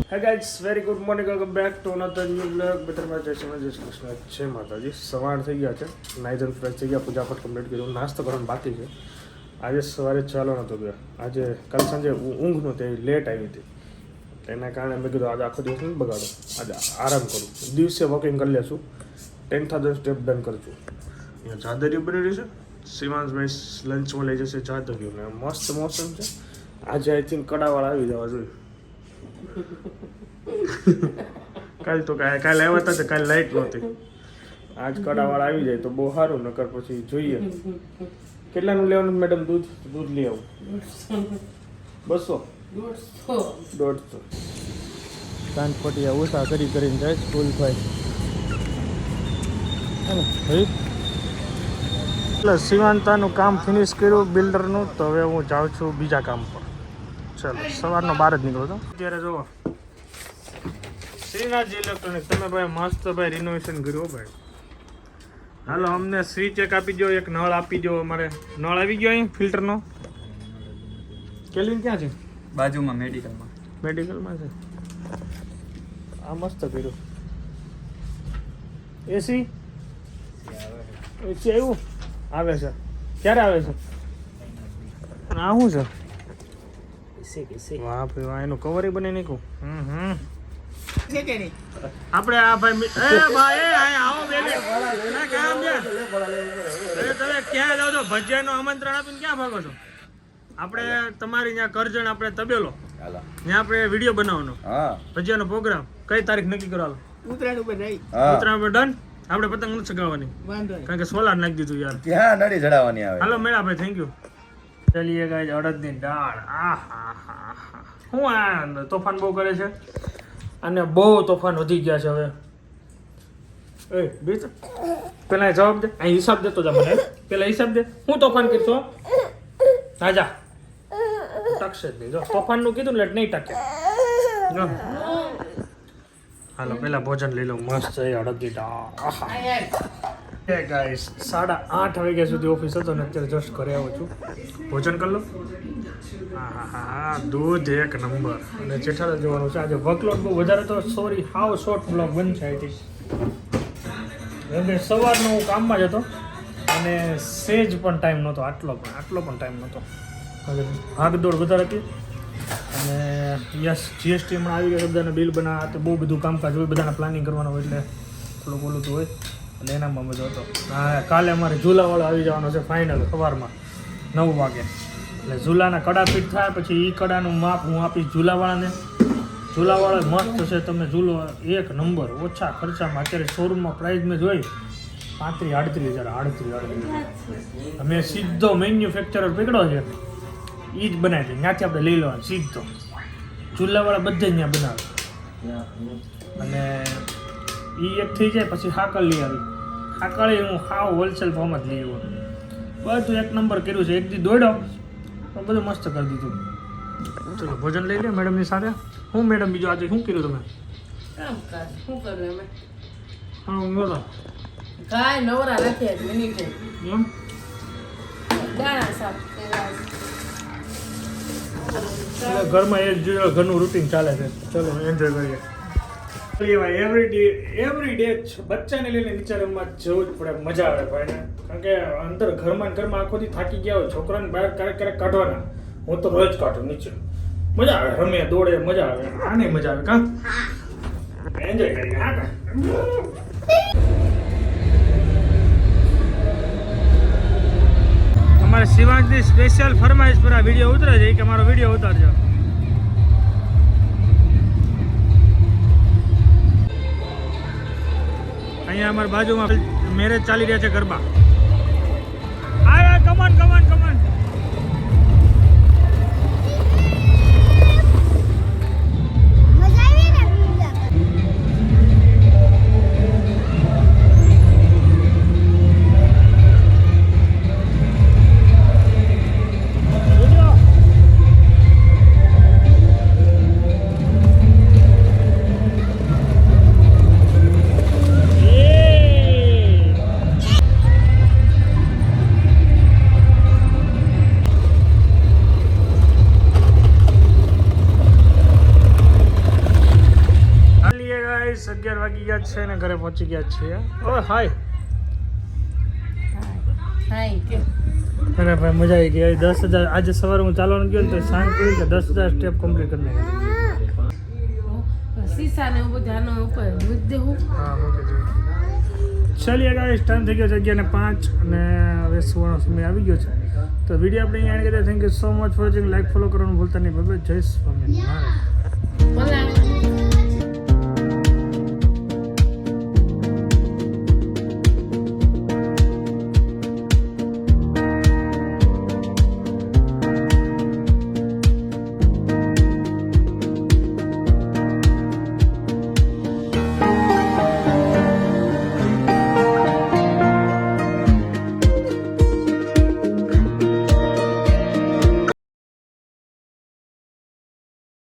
Hi guys, very good morning. Welcome back to another new vlog. મિત્રમાં જય કૃષ્ણ જય માતાજી. સવાર થઈ ગયા છે, નાઈ ધોઈને ફ્રેશ થઈ ગયા, પૂજાપાઠ કમ્પ્લીટ કર્યું, નાસ્તો કરવાનો બાકી છે. આજે સવારે ચાલો નહોતો ગયો, આજે કાલ સાંજે ઊંઘ નહોતી, લેટ આવી હતી, એના કારણે મેં કીધું આજે આખો દિવસ નહીં બગાડો, આજે આરામ કરું, દિવસે વોકિંગ કરી લેશું, 10,000 સ્ટેપ ડન કરશું. અહીંયા ચાદરીઓ બની રહી છે, શિવાંશભાઈ લંચમાં લઈ જશે ચાદરીઓ, ને મસ્ત મોસમ છે. આજે આઈ થિંક કડાવાળા આવી જવા જોઈએ. કાલ તો કાલે આવ્યા હતા, કાલે લાઈટ નહોતી, આજ કડાવાળા આવી જાય તો બહુ સારું, નકર પછી જોઈએ. કેટલાનું લેવાનું મેડમ? દૂધ લઈ આવું. 200 150. કાનપટિયા ઓછા કરીને જાય સ્કૂલ ભાઈ. એટલે શિવાંતાનું કામ ફિનિશ કર્યું બિલ્ડરનું, તો હવે હું જાઉં છું બીજા કામ પર. ચલો, સવારનો 12 જ નીકળો તો અત્યારે જુઓ શ્રીનાથજી ઇલેક્ટ્રોનિક, તમે ભાઈ મસ્ત ભાઈ રિનોવેશન કર્યું ભાઈ. હાલો અમને સ્વિચ એક આપી દો, એક નળ આપી દો. અમારે નળ આવી ગયો અહીં ફિલ્ટરનો. કેલ્વિન ક્યાં છે? બાજુમાં મેડિકલમાં છે. આ મસ્ત કર્યું. એસી આવ્યું? આવે છે. ક્યારે આવે છે? આ શું છે? વાહ ભાઈ વાહ, એનું કવર બનાવી નાખ્યું. આપણે આ ભાઈ આવો બેબી, કામ છે. તમે ક્યાં જાઓ છો? ભજીયાનું આમંત્રણ આપીને ક્યાં ભાગો છો? આપણે તમારી ત્યાં કરજણ, આપણે તબેલો, ત્યાં આપણે વિડીયો બનાવવાનો, ભજીયાનો પ્રોગ્રામ. કઈ તારીખ નક્કી કરો? ઉત્તરાયણ ઉપર ડન. આપણે પતંગ નથી ચગાવવાની, કારણ કે સોલાર નાખી દીધું યાર. ક્યાં નડી ચડાવવાની આવે. હાલો મેળા ભાઈ, થેન્ક યુ. ચલીએ ગાઈસ, અડદની દાળ. હું આ તોફાન બહુ કરે છે, અને બહુ તોફાન વધી ગયા છે હવે. એ બીજ પેલા જવાબ દે, અહીં હિસાબ દેતો જા મને. પેલા હિસાબ દે, હું તોફાન કરશો? રાજા ટકશે જ નહીં. જો તોફાનનું કીધું એટલે નહીં ટકે. હાલો પેલા ભોજન લઈ લો, મસ્ત છે અડદની દાળ. ગાઈસ 8:30 વાગ્યા સુધી ઓફિસ હતો ને અત્યારે જસ્ટ ઘરે આવું છું. ભોજન કરી લો. હા, દૂધ એક નંબર. અને જેઠાલાલ જવાનું છે. આજે વર્કલોડ બહુ વધારે તો સોરી, હાવ શોર્ટ બ્લોગ બનશે આઈ થિંક. સવારનો હું કામમાં જ હતો અને સેજ પણ ટાઈમ નહોતો, આટલો પણ ટાઈમ નહોતો. ભાગદોડ વધારે હતી. અને યસ, જીએસટી હમણાં આવી ગયા, બધાને બિલ બનાવવા, તો બહુ બધું કામકાજ હોય, બધાને પ્લાનિંગ કરવાનું હોય, એટલે થોડુંક ઓલું તો હોય, એટલે એનામાં મજા હતો. હા, કાલે અમારે ઝૂલાવાળો આવી જવાનો છે ફાઇનલ સવારમાં 9 વાગે. એટલે ઝૂલાના કડા ફિટ થાય, પછી એ કડાનું માપ હું આપીશ ઝૂલાવાળાને. ઝૂલાવાળો મસ્ત છે, તમે ઝૂલો એક નંબર, ઓછા ખર્ચામાં. અત્યારે શોરૂમમાં પ્રાઇસ મેં જોઈ 38,000. અમે સીધો મેન્યુફેક્ચરર પકડ્યો છે, એ જ બનાવી દે, ત્યાંથી આપણે લઈ લેવાનું સીધો. ઝૂલાવાળા બધે ત્યાં બનાવે. અને એ એક થઈ જાય પછી હાકલ લઈ આવી. હાકળે હું હાવ હોલસેલ ભાવમાં જ લઈ આવ્યો. બધું એક નંબર કર્યું છે. એક દી દોડ્યો પણ બધું મસ્ત કરી દીધું. ચલો ભોજન લઈ લે મેડમની સાથે. હું મેડમ બીજું આજે શું કર્યું તમે? બોલો. એમ ઘરમાં એક જોયો ઘરનું રૂટીન ચાલે છે. ચલો એન્જોય કરીએ. એવરી ડે બચ્ચાને લઈને નીચે રમવા જવું જ પડે, મજા આવે ભાઈને. કારણ કે અંદર ઘરમાં આખોથી થાકી ગયા હોય, છોકરાને બહાર ક્યારેક કાઢવાના. હું તો રોજ કાઢું નીચે, મજા આવે, રમે દોડે, મજા આવે. આને મજા આવે કા, એન્જોય કરીએ. હા કા અમારે શિવાંશની સ્પેશિયલ ફરમાઈશ પર આ વિડીયો ઉતરે છે કે મારો વિડીયો ઉતારજો. અહીંયા અમારી બાજુમાં મેરેજ ચાલી રહ્યા છે, ગરબા. કમન ગાઈસ 11 વાગી ગયા છે ને ઘરે પહોંચી ગયા છીએ. ઓ હાય. હાય અરે ભાઈ મજા આવી ગઈ. 10,000 આજે સવારે હું ચાલવાનું ગયો ને તો સાંજ કરી કે 10,000 સ્ટેપ કમ્પ્લીટ કરી નાખ્યા. સીસા ને એવું બધું આનો ઉપર મૂકી દેવું. હા મૂકી દઉં. ચાલીએ ગાઈસ ટાઈમ થઈ ગયો છે 11:05 અને હવે સુવાનો સમય આવી ગયો છે. તો વિડીયો આપણે અહીંયા કરી thank you so much for watching. Like follow કરવાનું ભૂલતા નહીં. બાય જય સ્વામિનારાયણ. ભલે